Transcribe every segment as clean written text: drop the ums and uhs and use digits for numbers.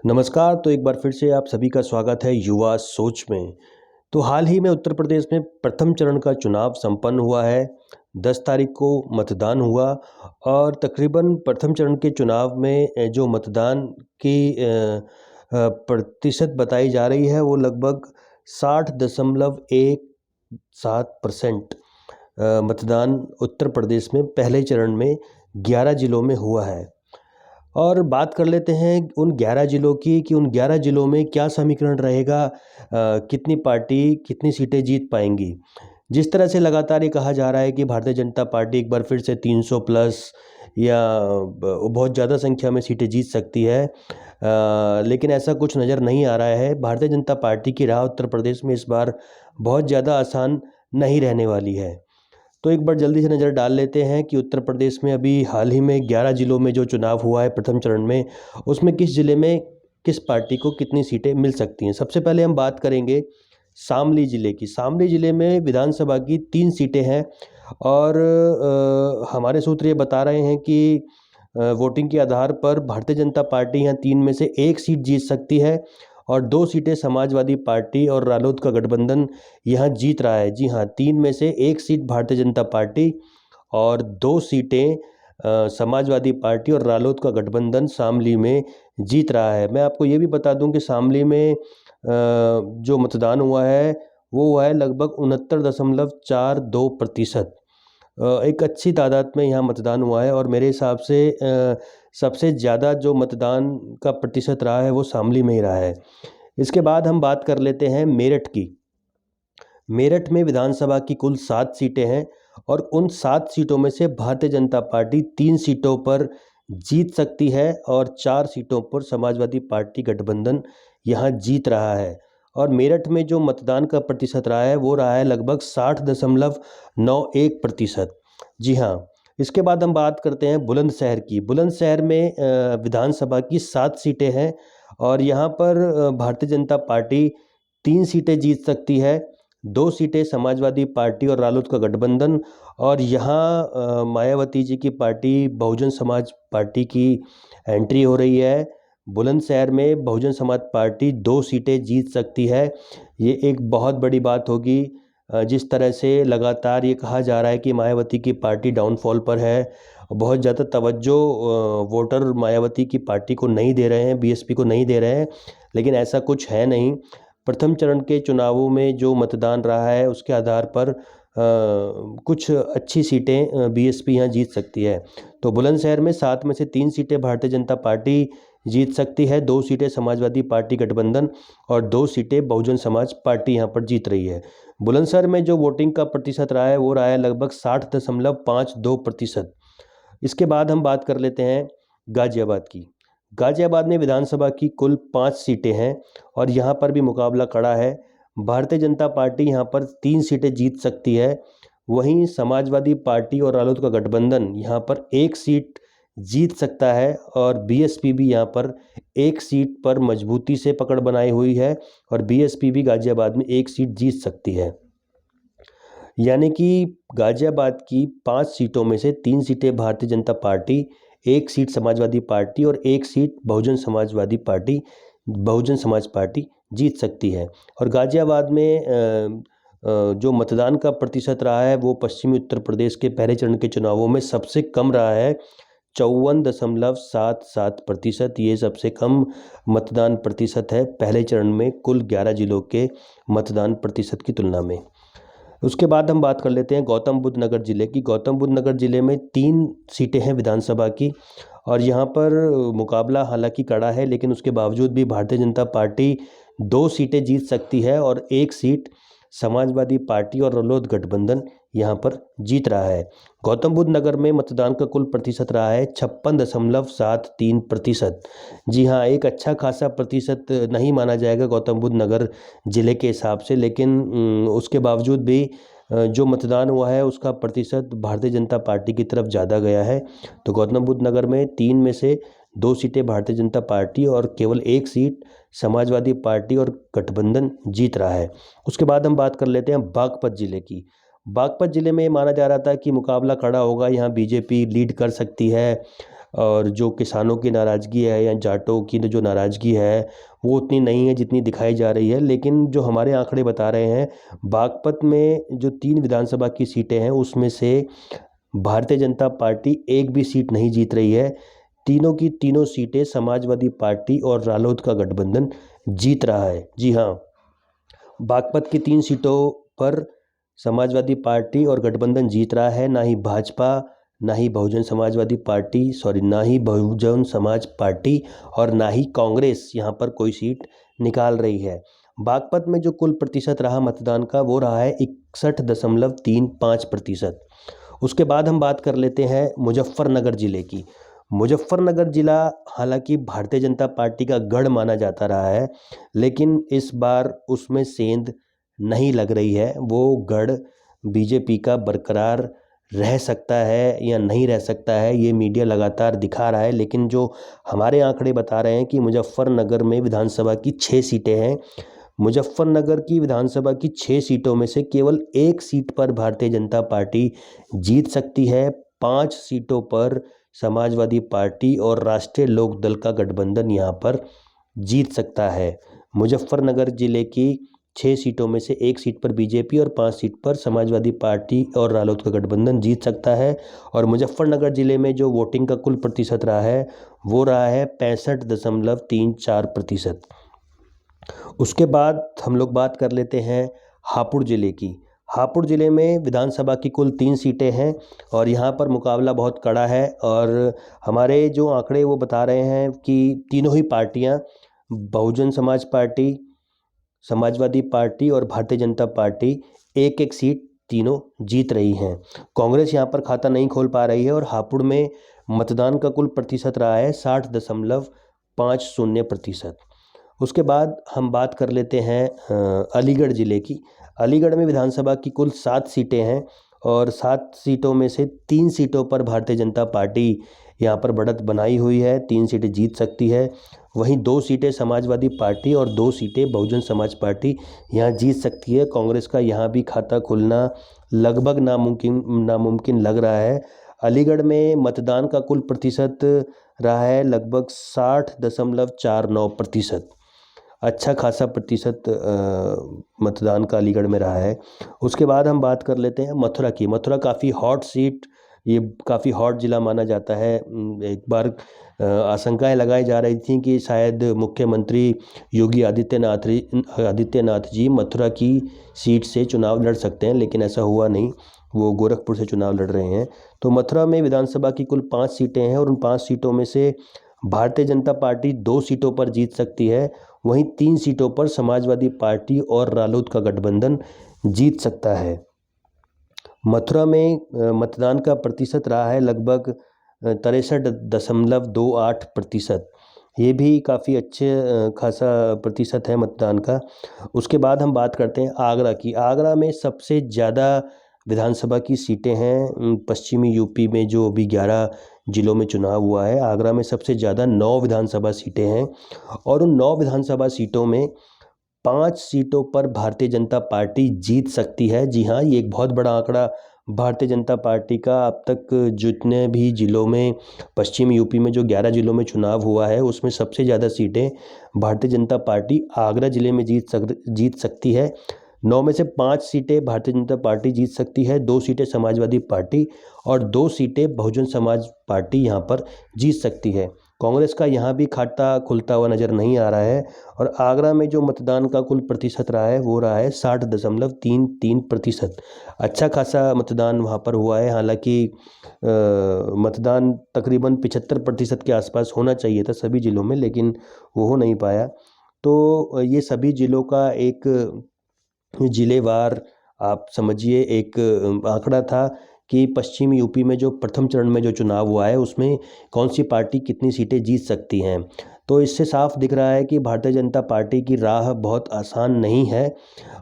नमस्कार। तो एक बार फिर से आप सभी का स्वागत है युवा सोच में। तो हाल ही में उत्तर प्रदेश में प्रथम चरण का चुनाव संपन्न हुआ है। 10 तारीख को मतदान हुआ और तकरीबन प्रथम चरण के चुनाव में जो मतदान की प्रतिशत बताई जा रही है वो लगभग 60.17% मतदान उत्तर प्रदेश में पहले चरण में 11 जिलों में हुआ है। और बात कर लेते हैं उन 11 जिलों की कि उन 11 जिलों में क्या समीकरण रहेगा, कितनी पार्टी कितनी सीटें जीत पाएंगी। जिस तरह से लगातार ये कहा जा रहा है कि भारतीय जनता पार्टी एक बार फिर से 300 प्लस या बहुत ज़्यादा संख्या में सीटें जीत सकती है, लेकिन ऐसा कुछ नज़र नहीं आ रहा है। भारतीय जनता पार्टी की राह उत्तर प्रदेश में इस बार बहुत ज़्यादा आसान नहीं रहने वाली है। तो एक बार जल्दी से नज़र डाल लेते हैं कि उत्तर प्रदेश में अभी हाल ही में 11 जिलों में जो चुनाव हुआ है प्रथम चरण में, उसमें किस जिले में किस पार्टी को कितनी सीटें मिल सकती हैं। सबसे पहले हम बात करेंगे शामली जिले की। शामली जिले में विधानसभा की 3 सीटें हैं और हमारे सूत्र ये बता रहे हैं कि वोटिंग के आधार पर भारतीय जनता पार्टी यहाँ 3 में से 1 सीट जीत सकती है और 2 सीटें समाजवादी पार्टी और रालोद का गठबंधन यहाँ जीत रहा है। जी हाँ, 3 में से 1 सीट भारतीय जनता पार्टी और 2 सीटें समाजवादी पार्टी और रालोद का गठबंधन शामली में जीत रहा है। मैं आपको ये भी बता दूं कि शामली में जो मतदान हुआ है वो हुआ है लगभग 69.42%। एक अच्छी तादाद में यहाँ मतदान हुआ है और मेरे हिसाब से सबसे ज़्यादा जो मतदान का प्रतिशत रहा है वो शामली में ही रहा है। इसके बाद हम बात कर लेते हैं मेरठ की। मेरठ में विधानसभा की कुल 7 सीटें हैं और उन 7 सीटों में से भारतीय जनता पार्टी 3 सीटों पर जीत सकती है और 4 सीटों पर समाजवादी पार्टी गठबंधन यहाँ जीत रहा है। और मेरठ में जो मतदान का प्रतिशत रहा है वो रहा है लगभग 60.91%। जी हाँ, इसके बाद हम बात करते हैं बुलंदशहर की। बुलंदशहर में विधानसभा की 7 सीटें हैं और यहाँ पर भारतीय जनता पार्टी 3 सीटें जीत सकती है, 2 सीटें समाजवादी पार्टी और रालोद का गठबंधन और यहाँ मायावती जी की पार्टी बहुजन समाज पार्टी की एंट्री हो रही है। बुलंदशहर में बहुजन समाज पार्टी 2 सीटें जीत सकती है। ये एक बहुत बड़ी बात होगी। जिस तरह से लगातार ये कहा जा रहा है कि मायावती की पार्टी डाउनफॉल पर है, बहुत ज़्यादा तवज्जो वोटर मायावती की पार्टी को नहीं दे रहे हैं, बीएसपी को नहीं दे रहे हैं, लेकिन ऐसा कुछ है नहीं। प्रथम चरण के चुनावों में जो मतदान रहा है उसके आधार पर कुछ अच्छी सीटें बीएसपी यहाँ जीत सकती है। तो बुलंदशहर में 7 में से 3 सीटें भारतीय जनता पार्टी जीत सकती है, 2 सीटें समाजवादी पार्टी गठबंधन और 2 सीटें बहुजन समाज पार्टी यहाँ पर जीत रही है। बुलंदशहर में जो वोटिंग का प्रतिशत रहा है वो रहा है लगभग 60.52%। इसके बाद हम बात कर लेते हैं गाजियाबाद की। गाजियाबाद में विधानसभा की कुल 5 सीटें हैं और यहाँ पर भी मुकाबला कड़ा है। भारतीय जनता पार्टी यहाँ पर 3 सीटें जीत सकती है, वहीं समाजवादी पार्टी और रालोद का गठबंधन यहाँ पर 1 सीट जीत सकता है और बीएसपी भी यहाँ पर 1 सीट पर मजबूती से पकड़ बनाई हुई है और बीएसपी भी गाजियाबाद में 1 सीट जीत सकती है। यानी कि गाजियाबाद की 5 सीटों में से 3 सीटें Bharatiya Janata party, 1 seat Samajwadi party और 1 सीट बहुजन समाज पार्टी जीत सकती है। और गाजियाबाद में जो मतदान का प्रतिशत रहा है वो पश्चिमी उत्तर प्रदेश के पहले चरण के चुनावों में सबसे कम रहा है, 54.77%। ये सबसे कम मतदान प्रतिशत है पहले चरण में कुल 11 जिलों के मतदान प्रतिशत की तुलना में। उसके बाद हम बात कर लेते हैं गौतम बुद्ध नगर जिले की। गौतम बुद्ध नगर जिले में 3 सीटें हैं विधानसभा की और यहाँ पर मुकाबला हालांकि कड़ा है, लेकिन उसके बावजूद भी भारतीय जनता पार्टी 2 सीटें जीत सकती है और 1 सीट समाजवादी पार्टी और रालोद गठबंधन यहाँ पर जीत रहा है। गौतम बुद्ध नगर में मतदान का कुल प्रतिशत रहा है 56.73%। जी हाँ, एक अच्छा खासा प्रतिशत नहीं माना जाएगा गौतम बुद्ध नगर ज़िले के हिसाब से, लेकिन उसके बावजूद भी जो मतदान हुआ है उसका प्रतिशत भारतीय जनता पार्टी की तरफ ज़्यादा गया है। तो गौतम बुद्ध नगर में 3 में से 2 सीटें भारतीय जनता पार्टी और केवल 1 सीट समाजवादी पार्टी और गठबंधन जीत रहा है। उसके बाद हम बात कर लेते हैं बागपत ज़िले की। बागपत ज़िले में ये माना जा रहा था कि मुकाबला कड़ा होगा, यहाँ बीजेपी लीड कर सकती है और जो किसानों की नाराज़गी है या जाटों की जो नाराज़गी है वो उतनी नहीं है जितनी दिखाई जा रही है। लेकिन जो हमारे आंकड़े बता रहे हैं, बागपत में जो 3 विधानसभा की सीटें हैं उसमें से भारतीय जनता पार्टी एक भी सीट नहीं जीत रही है। तीनों की तीनों सीटें समाजवादी पार्टी और रालोद का गठबंधन जीत रहा है। जी हाँ, बागपत की 3 सीटों पर समाजवादी पार्टी और गठबंधन जीत रहा है। ना ही भाजपा, ना ही ना ही बहुजन समाज पार्टी और ना ही कांग्रेस यहाँ पर कोई सीट निकाल रही है। बागपत में जो कुल प्रतिशत रहा मतदान का वो रहा है 61.35%। उसके बाद हम बात कर लेते हैं मुजफ्फरनगर ज़िले की। मुजफ्फरनगर ज़िला हालांकि भारतीय जनता पार्टी का गढ़ माना जाता रहा है, लेकिन इस बार उसमें सेंध नहीं लग रही है। वो गढ़ बीजेपी का बरकरार रह सकता है या नहीं रह सकता है, ये मीडिया लगातार दिखा रहा है। लेकिन जो हमारे आंकड़े बता रहे हैं कि मुजफ्फरनगर में विधानसभा की 6 सीटें हैं। मुजफ्फरनगर की विधानसभा की 6 सीटों में से केवल 1 सीट पर भारतीय जनता पार्टी जीत सकती है। 5 सीटों पर समाजवादी पार्टी और राष्ट्रीय लोक दल का गठबंधन यहाँ पर जीत सकता है। मुजफ्फरनगर ज़िले की 6 सीटों में से 1 सीट पर बीजेपी और 5 सीट पर समाजवादी पार्टी और रालोद का गठबंधन जीत सकता है। और मुजफ्फरनगर ज़िले में जो वोटिंग का कुल प्रतिशत रहा है वो रहा है 65.34%। उसके बाद हम लोग बात कर लेते हैं हापुड़ ज़िले की। हापुड़ ज़िले में विधानसभा की कुल 3 सीटें हैं और यहाँ पर मुकाबला बहुत कड़ा है। और हमारे जो आंकड़े वो बता रहे हैं कि तीनों ही पार्टियाँ, बहुजन समाज पार्टी, समाजवादी पार्टी और भारतीय जनता पार्टी, एक एक सीट तीनों जीत रही हैं। कांग्रेस यहाँ पर खाता नहीं खोल पा रही है और हापुड़ में मतदान का कुल प्रतिशत रहा है 60.50%। उसके बाद हम बात कर लेते हैं अलीगढ़ ज़िले की। अलीगढ़ में विधानसभा की कुल 7 सीटें हैं और 7 सीटों में से 3 सीटों पर भारतीय जनता पार्टी यहाँ पर बढ़त बनाई हुई है, 3 सीटें जीत सकती है। वहीं 2 सीटें समाजवादी पार्टी और 2 सीटें बहुजन समाज पार्टी यहाँ जीत सकती है। कांग्रेस का यहाँ भी खाता खुलना लगभग नामुमकिन लग रहा है। अलीगढ़ में मतदान का कुल प्रतिशत रहा है लगभग 60.49%। अच्छा खासा प्रतिशत मतदान का अलीगढ़ में रहा है। उसके बाद हम बात कर लेते हैं मथुरा की। मथुरा काफ़ी हॉट सीट, ये काफ़ी हॉट ज़िला माना जाता है। एक बार आशंकाएं लगाई जा रही थी कि शायद मुख्यमंत्री योगी आदित्यनाथ जी मथुरा की सीट से चुनाव लड़ सकते हैं, लेकिन ऐसा हुआ नहीं। वो गोरखपुर से चुनाव लड़ रहे हैं। तो मथुरा में विधानसभा की कुल 5 सीटें हैं और उन 5 सीटों में से भारतीय जनता पार्टी 2 सीटों पर जीत सकती है। वहीं 3 सीटों पर समाजवादी पार्टी और रालोद का गठबंधन जीत सकता है। मथुरा में मतदान का प्रतिशत रहा है लगभग 63.28%। ये भी काफ़ी अच्छे खासा प्रतिशत है मतदान का। उसके बाद हम बात करते हैं आगरा की। आगरा में सबसे ज़्यादा विधानसभा की सीटें हैं। पश्चिमी यूपी में जो अभी 11 ज़िलों में चुनाव हुआ है, आगरा में सबसे ज़्यादा 9 विधानसभा सीटें हैं और उन 9 विधानसभा सीटों में 5 सीटों पर भारतीय जनता पार्टी जीत सकती है। जी हाँ, ये एक बहुत बड़ा आंकड़ा भारतीय जनता पार्टी का। अब तक जितने भी ज़िलों में, पश्चिम यूपी में जो 11 ज़िलों में चुनाव हुआ है उसमें सबसे ज़्यादा सीटें भारतीय जनता पार्टी आगरा ज़िले में जीत सकती है। 9 में से 5 सीटें भारतीय जनता पार्टी जीत सकती है, 2 सीटें समाजवादी पार्टी और 2 सीटें बहुजन समाज पार्टी यहाँ पर जीत सकती है। कांग्रेस का यहाँ भी खाता खुलता हुआ नज़र नहीं आ रहा है। और आगरा में जो मतदान का कुल प्रतिशत रहा है वो रहा है 60.33%। अच्छा खासा मतदान वहाँ पर हुआ है। हालांकि मतदान तकरीबन 75% के आसपास होना चाहिए था सभी ज़िलों में, लेकिन वो हो नहीं पाया। तो ये सभी ज़िलों का एक ज़िलेवार आप समझिए एक आंकड़ा था कि पश्चिम यूपी में जो प्रथम चरण में जो चुनाव हुआ है उसमें कौन सी पार्टी कितनी सीटें जीत सकती हैं। तो इससे साफ दिख रहा है कि भारतीय जनता पार्टी की राह बहुत आसान नहीं है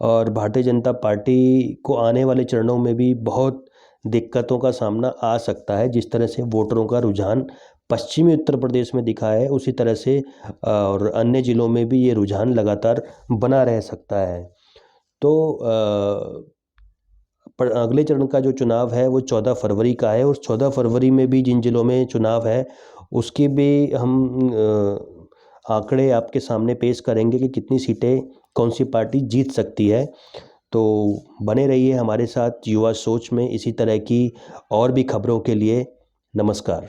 और भारतीय जनता पार्टी को आने वाले चरणों में भी बहुत दिक्कतों का सामना आ सकता है। जिस तरह से वोटरों का रुझान पश्चिमी उत्तर प्रदेश में दिखा है, उसी तरह से और अन्य ज़िलों में भी ये रुझान लगातार बना रह सकता है। तो पर अगले चरण का जो चुनाव है वो 14 फरवरी का है, और 14 फरवरी में भी जिन जिलों में चुनाव है उसके भी हम आंकड़े आपके सामने पेश करेंगे कि कितनी सीटें कौन सी पार्टी जीत सकती है। तो बने रहिए हमारे साथ युवा सोच में इसी तरह की और भी खबरों के लिए। नमस्कार।